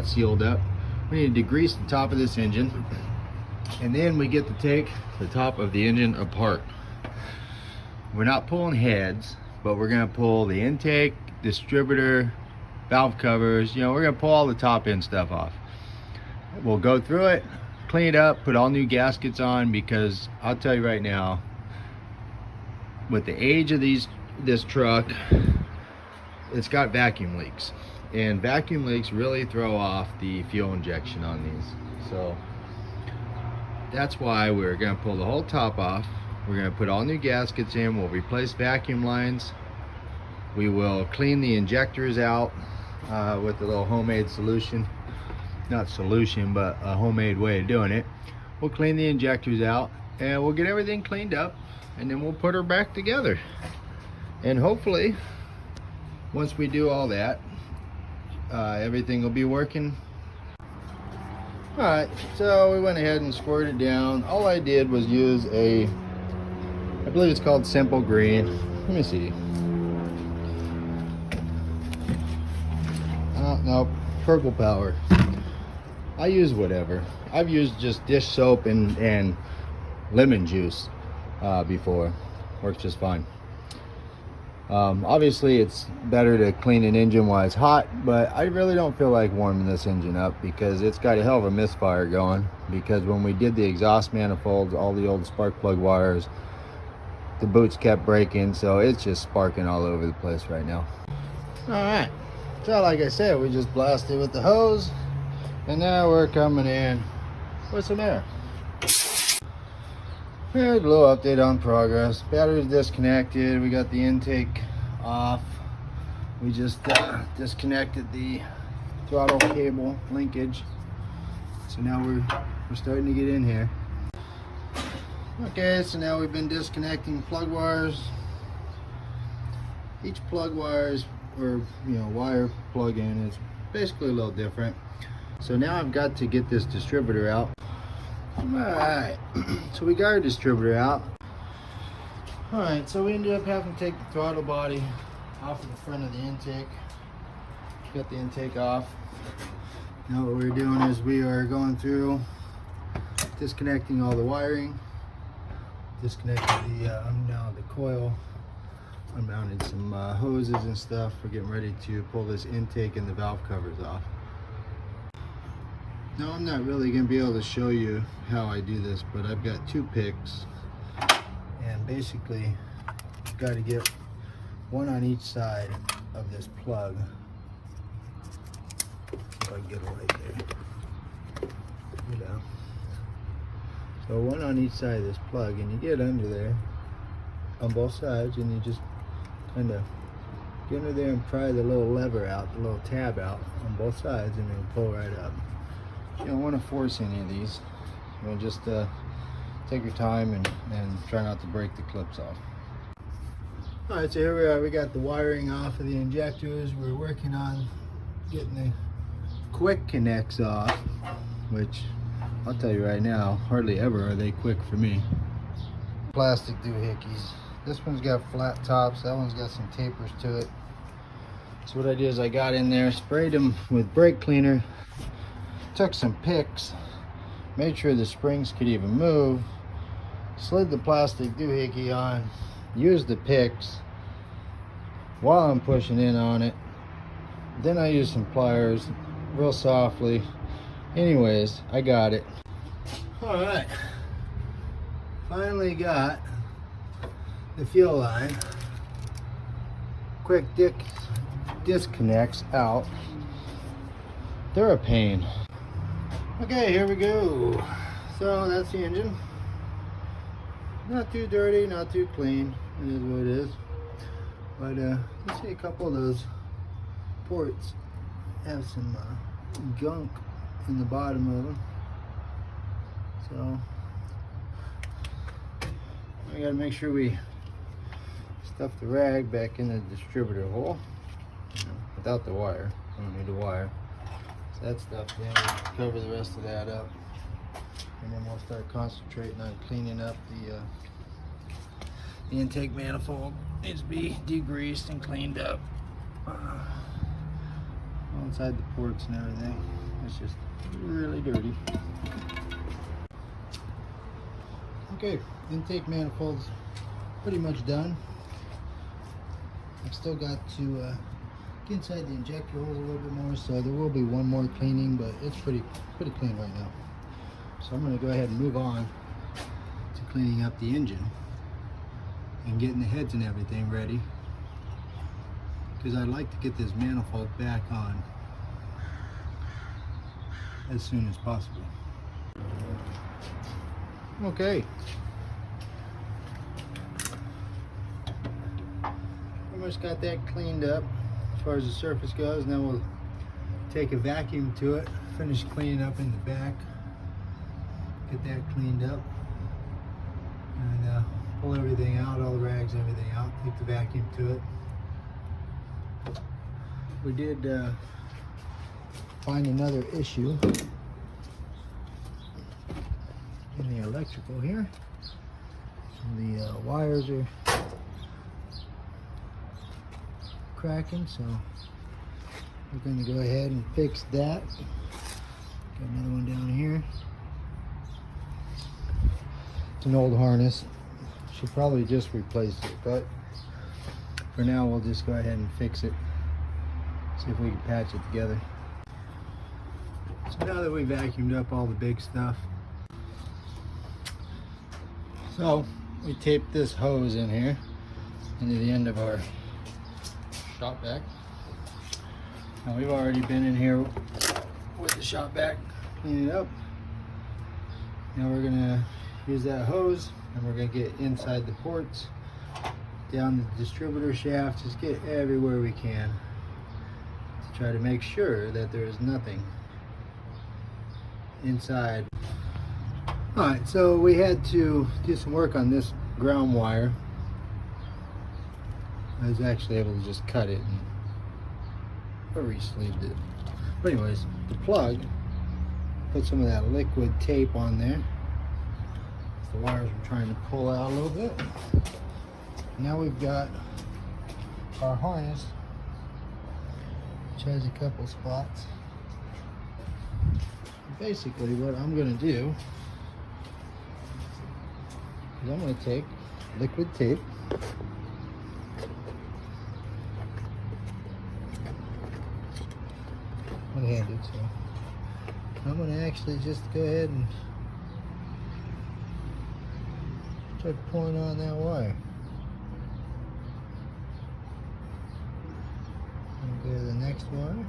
that sealed up. We need to degrease the top of this engine, and then we get to take the top of the engine apart. We're not pulling heads, but we're gonna pull the intake, distributor, valve covers. You know, we're gonna pull all the top end stuff off. We'll go through it, clean it up, put all new gaskets on, because I'll tell you right now, with the age of this truck, it's got vacuum leaks, and vacuum leaks really throw off the fuel injection on these. So that's why we're gonna pull the whole top off. We're gonna put all new gaskets in. We'll replace vacuum lines. We will clean the injectors out with a little homemade solution. Not solution, but a homemade way of doing it. We'll clean the injectors out, and we'll get everything cleaned up, and then we'll put her back together. And hopefully, once we do all that, everything will be working. All right, so we went ahead and squirted it down. All I did was use I believe it's called Simple Green. Let me see. No, Purple Power. I use whatever. I've used just dish soap and lemon juice before. Works just fine. Obviously it's better to clean an engine while it's hot, but I really don't feel like warming this engine up because it's got a hell of a misfire going. Because when we did the exhaust manifolds, all the old spark plug wires, the boots kept breaking, so it's just sparking all over the place right now. All right, so like I said, we just blasted with the hose, and now we're coming in with some air. Here's a little update on progress. Battery's disconnected. We got the intake off. We just disconnected the throttle cable linkage. So now we're starting to get in here. Okay, so now we've been disconnecting plug wires. Each plug wires, or wire plug-in, is basically a little different. So now I've got to get this distributor out. Alright, so we got our distributor out. Alright, so we ended up having to take the throttle body off of the front of the intake. Got the intake off. Now what we're doing is we are going through disconnecting all the wiring. Disconnected the coil, unmounted some hoses and stuff. We're getting ready to pull this intake and the valve covers off. Now I'm not really going to be able to show you how I do this, but I've got two picks, and basically you've got to get one on each side of this plug. If I can get it right there. So one on each side of this plug, and you get under there on both sides, and you just kind of get under there and pry the little lever out, the little tab out on both sides, and then pull right up. You don't want to force any of these. You want to just take your time and try not to break the clips off. Alright, so here we are. We got the wiring off of the injectors. We're working on getting the quick connects off, which I'll tell you right now, hardly ever are they quick for me. Plastic doohickeys. This one's got flat tops, that one's got some tapers to it. So what I did is I got in there, sprayed them with brake cleaner, took some picks, made sure the springs could even move, slid the plastic doohickey on, used the picks while I'm pushing in on it. Then I used some pliers real softly. Anyways, I got it. All right, finally got the fuel line quick disconnects out. They're a pain. Okay, here we go. So that's the engine. Not too dirty, not too clean. It is what it is. But you see a couple of those ports have some gunk in the bottom of them, so I gotta make sure we stuff the rag back in the distributor hole without the wire. I don't need the wire. So that stuff, then we'll cover the rest of that up, and then we'll start concentrating on cleaning up the intake manifold. Needs to be degreased and cleaned up inside the ports and everything. It's just really dirty. Okay, intake manifold's pretty much done. I've still got to get inside the injector holes a little bit more, so there will be one more cleaning, but it's pretty clean right now. So I'm going to go ahead and move on to cleaning up the engine and getting the heads and everything ready, because I'd like to get this manifold back on as soon as possible. Okay. Pretty much got that cleaned up as far as the surface goes. Now we'll take a vacuum to it, finish cleaning up in the back, get that cleaned up, and pull everything out, all the rags, everything out, take the vacuum to it. We did find another issue in the electrical here. The wires are cracking, so we're going to go ahead and fix that. Got another one down here. It's an old harness. Should probably just replace it, but for now we'll just go ahead and fix it. See if we can patch it together. So now that we vacuumed up all the big stuff, so we taped this hose in here into the end of our shop vac. Now we've already been in here with the shop vac, cleaning it up. Now we're gonna use that hose and we're gonna get inside the ports, down the distributor shaft, just get everywhere we can to try to make sure that there is nothing inside. Alright, so we had to do some work on this ground wire. I was actually able to just cut it and re-sleeved it. But anyways, the plug, put some of that liquid tape on there. The wires we're trying to pull out a little bit. Now we've got our harness, which has a couple spots. Basically what I'm going to do is I'm going to take liquid tape, one-handed, so I'm going to actually just go ahead and start pulling on that wire. And go to the next wire.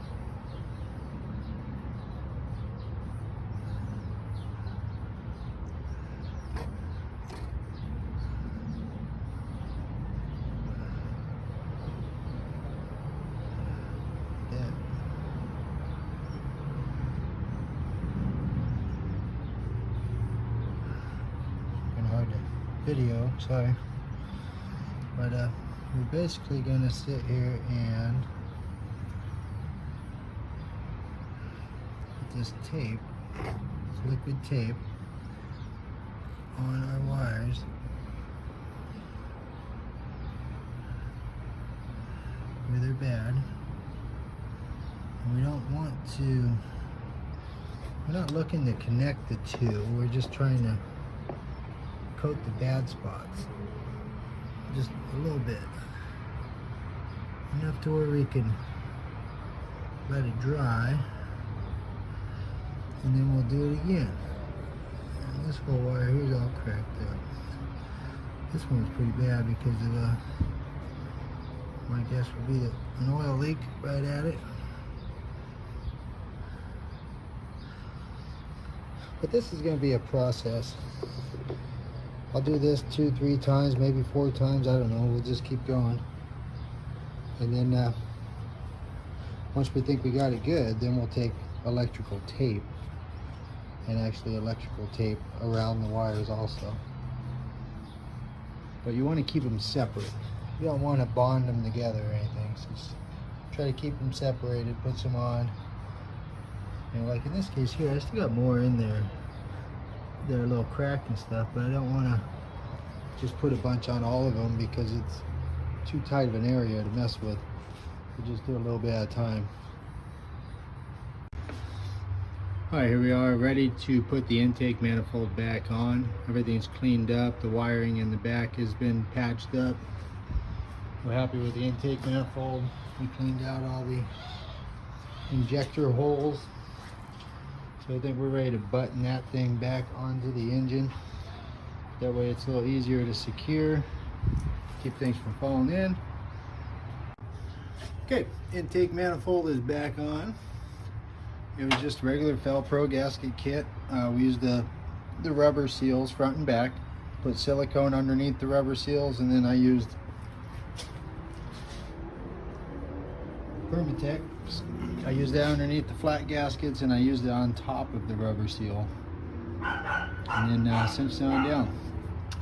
Video, sorry, but we're basically going to sit here and put this tape, this liquid tape, on our wires. Where they're bad, and we don't want to, we're not looking to connect the two, we're just trying to coat the bad spots just a little bit, enough to where we can let it dry, and then we'll do it again. And this whole wire here is all cracked up. This one's pretty bad because of my guess would be an oil leak right at it. But this is going to be a process. I'll do this 2-3 times, maybe 4 times, I don't know. We'll just keep going. And then once we think we got it good, then we'll take electrical tape and actually electrical tape around the wires also. But you want to keep them separate. You don't want to bond them together or anything. So just try to keep them separated, put some on. And like in this case here, I still got more in there. They're a little cracked and stuff, but I don't want to just put a bunch on all of them because it's too tight of an area to mess with. We'll just do a little bit at a time. Alright, here we are ready to put the intake manifold back on. Everything's cleaned up. The wiring in the back has been patched up. We're happy with the intake manifold. We cleaned out all the injector holes. So I think we're ready to button that thing back onto the engine. That way it's a little easier to secure, keep things from falling in. Okay, intake manifold is back on. It was just regular Velcro gasket kit. We used the rubber seals front and back, put silicone underneath the rubber seals, and then I used Permatex. I used that underneath the flat gaskets, and I used it on top of the rubber seal, and then cinched it on down.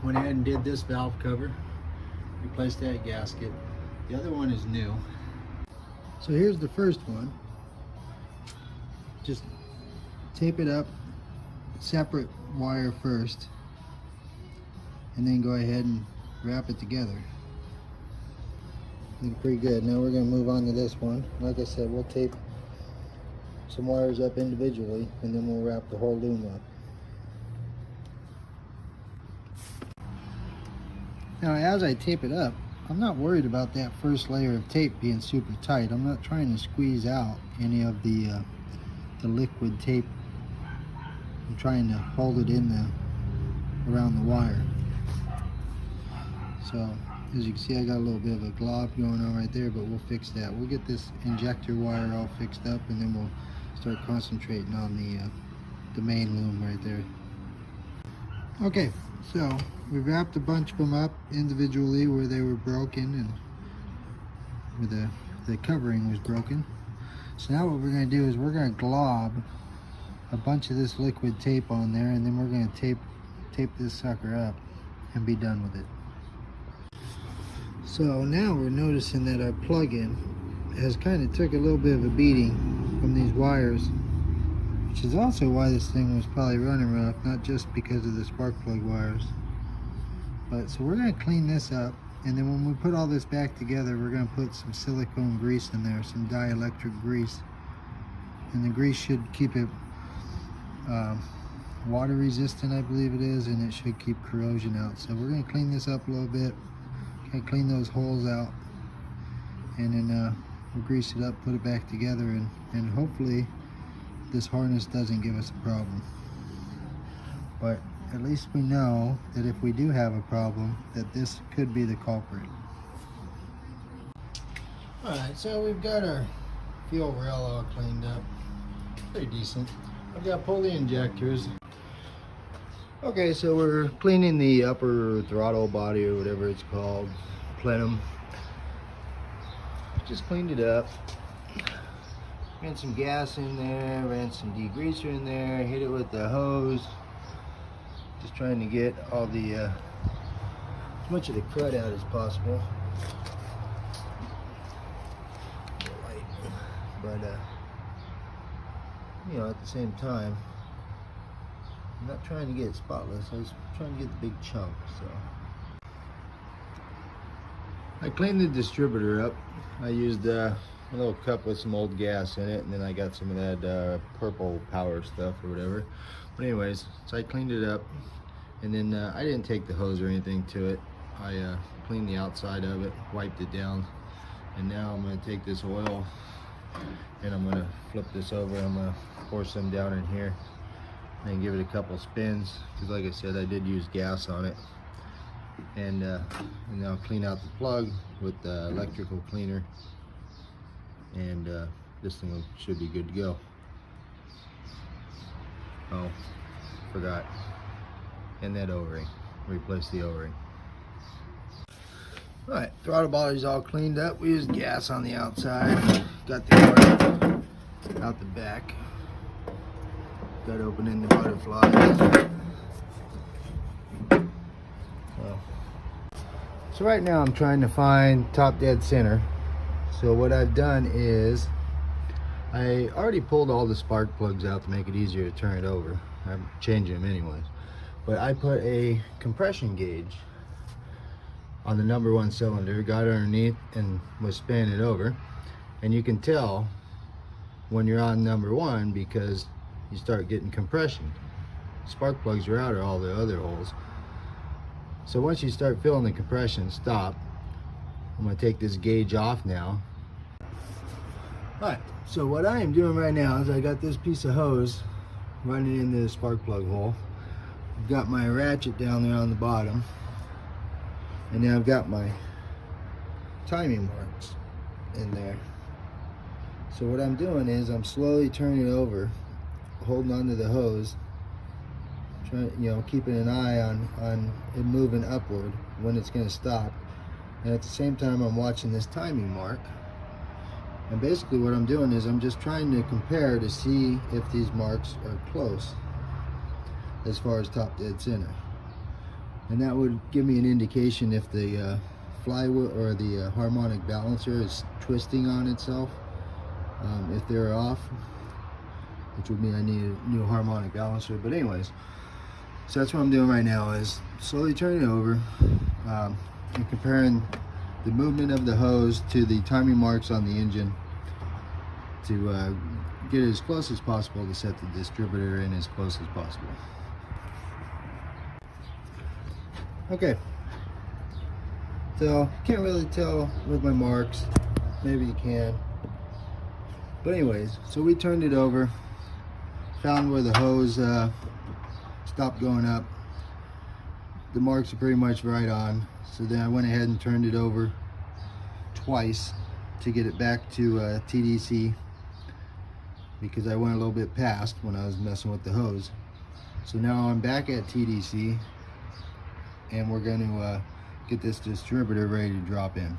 Went ahead and did this valve cover, replaced that gasket. The other one is new. So here's the first one. Just tape it up, separate wire first, and then go ahead and wrap it together. Looking pretty good. Now we're going to move on to this one. Like I said, we'll tape some wires up individually, and then we'll wrap the whole loom up. Now as I tape it up, I'm not worried about that first layer of tape being super tight. I'm not trying to squeeze out any of the liquid tape. I'm trying to hold it in around the wire. So as you can see, I got a little bit of a glob going on right there, but we'll fix that. We'll get this injector wire all fixed up, and then we'll start concentrating on the main loom right there. Okay, so we wrapped a bunch of them up individually where they were broken and where the covering was broken. So now what we're going to do is we're going to glob a bunch of this liquid tape on there, and then we're going to tape this sucker up and be done with it. So now we're noticing that our plug-in has kind of took a little bit of a beating from these wires, which is also why this thing was probably running rough, not just because of the spark plug wires. But so we're going to clean this up, and then when we put all this back together, we're going to put some silicone grease in there, some dielectric grease, and the grease should keep it water resistant, I believe it is, and it should keep corrosion out. So we're going to clean this up a little bit, kind of clean those holes out, and then we'll grease it up, put it back together, and hopefully this harness doesn't give us a problem. But at least we know that if we do have a problem, that this could be the culprit. Alright, so we've got our fuel rail all cleaned up. Pretty decent. I've got to pull the injectors. Okay, so we're cleaning the upper throttle body, or whatever it's called, plenum. Just cleaned it up. Ran some gas in there, ran some degreaser in there, hit it with the hose. Just trying to get all the as much of the crud out as possible. But you know, at the same time, I'm not trying to get it spotless. I was trying to get the big chunk. So I cleaned the distributor up. I used a little cup with some old gas in it, and then I got some of that purple power stuff or whatever. But anyways, so I cleaned it up, and then I didn't take the hose or anything to it. I cleaned the outside of it, wiped it down, and now I'm going to take this oil and I'm going to flip this over. I'm going to pour some down in here and give it a couple spins, because like I said, I did use gas on it. And I'll clean out the plug with the electrical cleaner, and this thing should be good to go. Oh, forgot. And that O-ring. Replace the O-ring. Alright, throttle body's all cleaned up. We used gas on the outside. Got the oil out the back. Got opening the butterflies. So right now I'm trying to find top dead center. So what I've done is I already pulled all the spark plugs out to make it easier to turn it over. I'm changing them anyways. But I put a compression gauge on the number one cylinder, got it underneath and was spinning it over. And you can tell when you're on number one because you start getting compression. Spark plugs are out of all the other holes. So once you start feeling the compression stop, I'm going to take this gauge off now. Alright, so what I am doing right now is I got this piece of hose running into the spark plug hole. I've got my ratchet down there on the bottom, and then I've got my timing marks in there. So what I'm doing is I'm slowly turning it over, holding onto the hose, trying, keeping an eye on it moving upward when it's going to stop, and at the same time I'm watching this timing mark. And basically what I'm doing is I'm just trying to compare to see if these marks are close as far as top dead center, and that would give me an indication if the flywheel or the harmonic balancer is twisting on itself. If they're off, which would mean I need a new harmonic balancer. But anyways, so that's what I'm doing right now, is slowly turning it over and comparing the movement of the hose to the timing marks on the engine to get it as close as possible to set the distributor in as close as possible. Okay, so can't really tell with my marks, maybe you can, but anyways, so we turned it over, found where the hose stopped going up. The marks are pretty much right on, so then I went ahead and turned it over twice to get it back to TDC, because I went a little bit past when I was messing with the hose. So now I'm back at TDC, and we're going to get this distributor ready to drop in.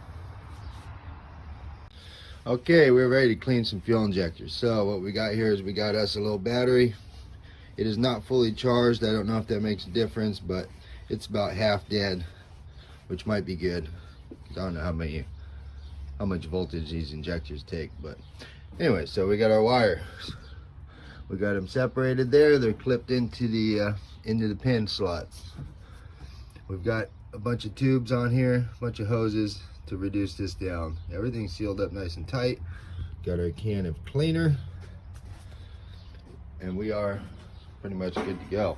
Okay, we're ready to clean some fuel injectors. So what we got here is we got us a little battery. It is not fully charged. I don't know if that makes a difference, but it's about half dead, which might be good. I don't know how much voltage these injectors take, but anyway, so we got our wires. We got them separated there. They're clipped into the pin slots. We've got a bunch of tubes on here, a bunch of hoses to reduce this down. Everything's sealed up nice and tight. Got our can of cleaner, and we are pretty much good to go.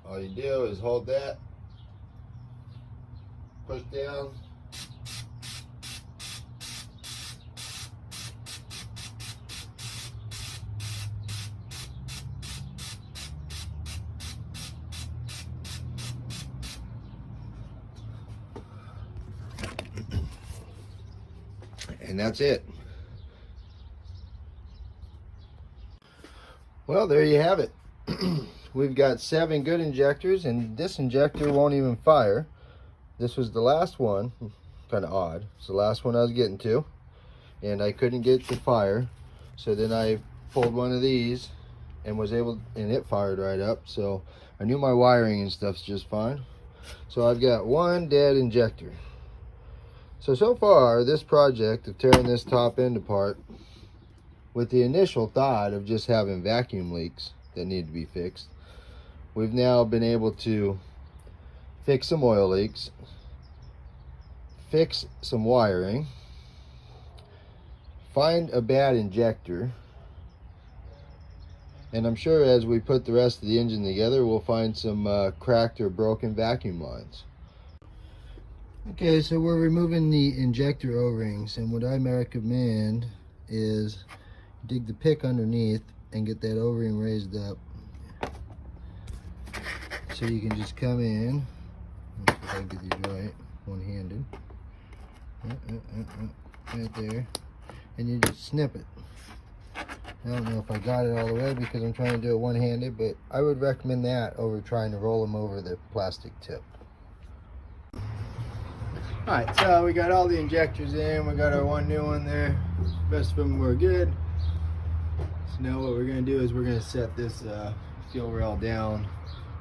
All you do is hold that, push down, and that's it. Well, there you have it. We've got 7 good injectors, and this injector won't even fire. This was the last one. Kind of odd. It's the last one I was getting to, and I couldn't get the fire. So then I pulled one of these and was able, and it fired right up. So I knew my wiring and stuff's just fine. So I've got one dead injector. So far, this project of tearing this top end apart, with the initial thought of just having vacuum leaks that need to be fixed, we've now been able to fix some oil leaks, fix some wiring, find a bad injector, and I'm sure as we put the rest of the engine together, we'll find some cracked or broken vacuum lines. Okay, so we're removing the injector O-rings, and what I recommend is dig the pick underneath and get that O-ring raised up, so you can just come in. Let's see if I can get these right, one-handed, right there, and you just snip it. I don't know if I got it all the way because I'm trying to do it one-handed, but I would recommend that over trying to roll them over the plastic tip. Alright, so we got all the injectors in, we got our one new one there, the rest of them were good. So now what we're going to do is we're going to set this fuel rail down.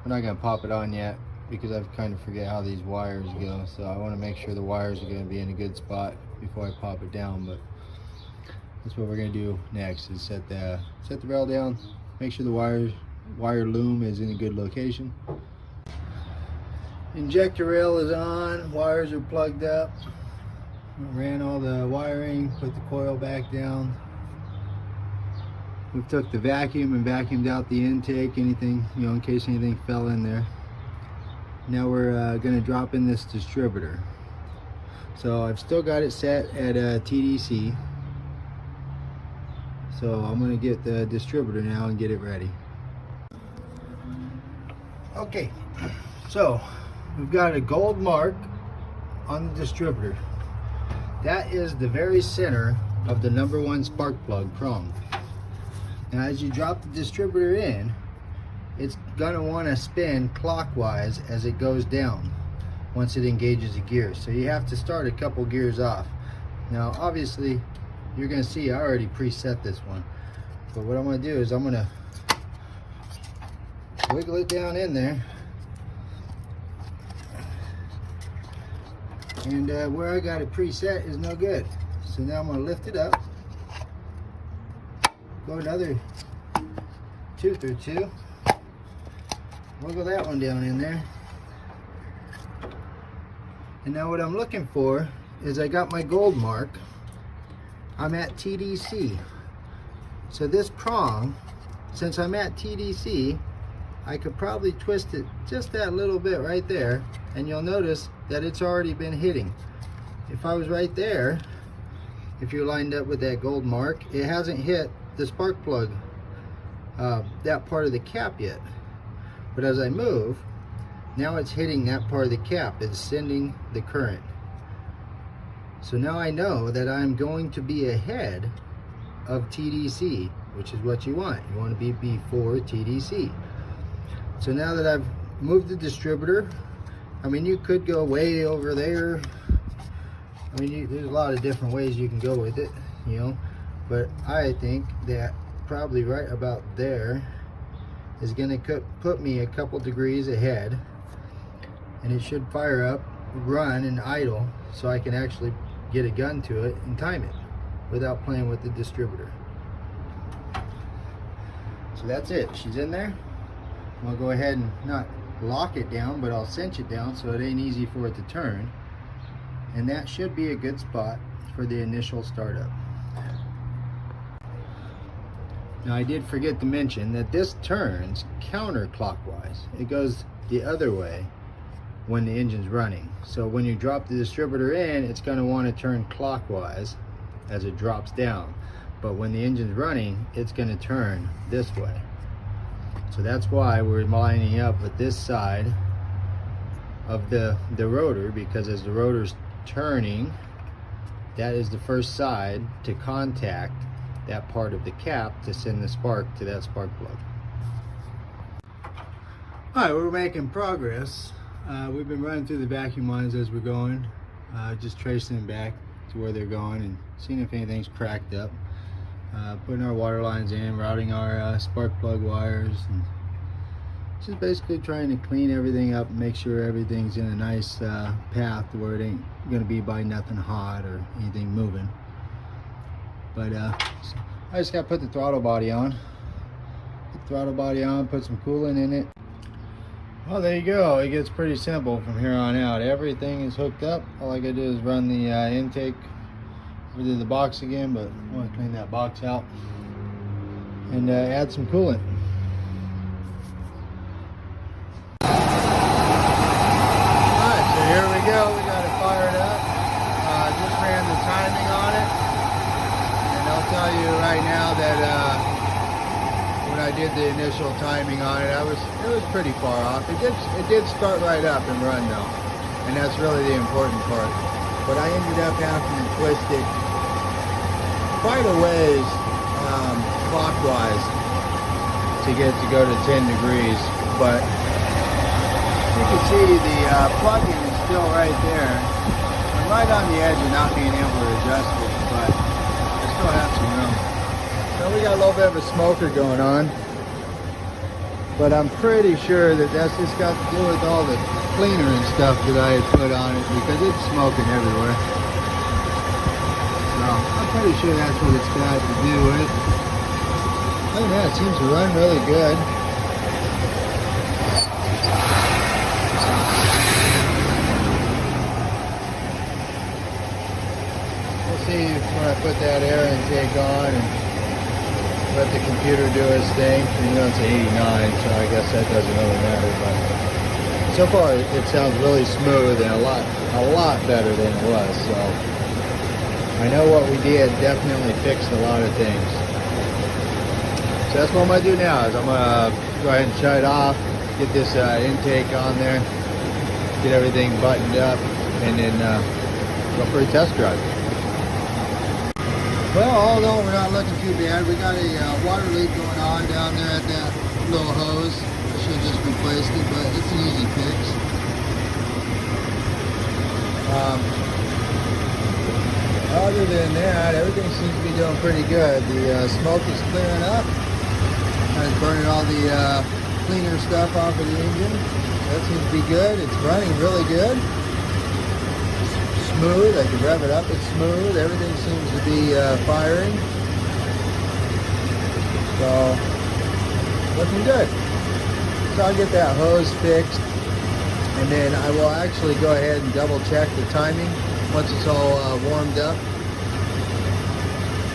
We're not going to pop it on yet because I kind of forget how these wires go, so I want to make sure the wires are going to be in a good spot before I pop it down. But that's what we're going to do next, is set the rail down, make sure the wire loom is in a good location. Injector rail is on, wires are plugged up. Ran all the wiring, put the coil back down. We took the vacuum and vacuumed out the intake, anything, you know, in case anything fell in there. Now we're going to drop in this distributor. So I've still got it set at TDC. So I'm going to get the distributor now and get it ready. Okay, so we've got a gold mark on the distributor. That is the very center of the #1 spark plug prong. Now as you drop the distributor in, it's going to want to spin clockwise as it goes down once it engages the gears. So you have to start a couple gears off. Now obviously you're going to see I already preset this one. But what I'm going to do is I'm going to wiggle it down in there. And where I got it preset is no good. So now I'm going to lift it up. Go another tooth or two. Wiggle that one down in there. And now what I'm looking for is I got my gold mark. I'm at TDC. So this prong, since I'm at TDC, I could probably twist it just that little bit right there, and you'll notice that it's already been hitting. If I was right there, if you're lined up with that gold mark, it hasn't hit the spark plug, that part of the cap yet. But as I move, now it's hitting that part of the cap. It's sending the current. So now I know that I'm going to be ahead of TDC, which is what you want. You want to be before TDC. So now that I've moved the distributor, I mean, you could go way over there. I mean, there's a lot of different ways you can go with it, you know. But I think that probably right about there is going to put me a couple degrees ahead. And it should fire up, run, and idle so I can actually get a gun to it and time it without playing with the distributor. So that's it. She's in there. I'll go ahead and not lock it down, but I'll cinch it down so it ain't easy for it to turn. And that should be a good spot for the initial startup. Now I did forget to mention that this turns counterclockwise. It goes the other way when the engine's running. So when you drop the distributor in, it's going to want to turn clockwise as it drops down. But when the engine's running, it's going to turn this way. So that's why we're lining up with this side of the rotor, because as the rotor's turning, that is the first side to contact that part of the cap to send the spark to that spark plug. Alright, we're making progress. We've been running through the vacuum lines as we're going, just tracing them back to where they're going and seeing if anything's cracked up. Putting our water lines in, routing our spark plug wires, and just basically trying to clean everything up and make sure everything's in a nice path where it ain't going to be by nothing hot or anything moving. But I just got to put the throttle body on. Put the throttle body on, put some coolant in it. Well, there you go. It gets pretty simple from here on out. Everything is hooked up. All I got to do is run the intake over the box again, but I want to clean that box out and add some coolant. Alright, so here we go. We got it fired up. Just ran the timing on it, and I'll tell you right now that when I did the initial timing on it, it was pretty far off. It did start right up and run though, and that's really the important part. But I ended up having to twist it quite a ways clockwise to get it to go to 10 degrees. But you can see the plug-in is still right there. I'm right on the edge of not being able to adjust it, but I still have some room. So we got a little bit of a smoker going on, but I'm pretty sure that that's just got to do with all the cleaner and stuff that I had put on it, because it's smoking everywhere. So I'm pretty sure that's what it's got to do with it. Other than that, it seems to run really good. we'll see when I put that air intake on and let the computer do its thing. You know, it's 89, so I guess that doesn't really matter. But so far, it sounds really smooth and a lot better than it was. So I know what we did definitely fixed a lot of things. So that's what I'm gonna do now. Is I'm gonna go ahead and shut it off, get this intake on there, get everything buttoned up, and then go for a test drive. Well, although we're not looking too bad, we got a water leak going on down there at that little hose. I should have just replaced it, but it's an easy fix. Other than that, everything seems to be doing pretty good. The smoke is clearing up. It's burning all the cleaner stuff off of the engine. That seems to be good. It's running really good. Smooth. I can rev it up. It's smooth. Everything seems to be firing. So, looking good. So I'll get that hose fixed, and then I will actually go ahead and double check the timing once it's all warmed up.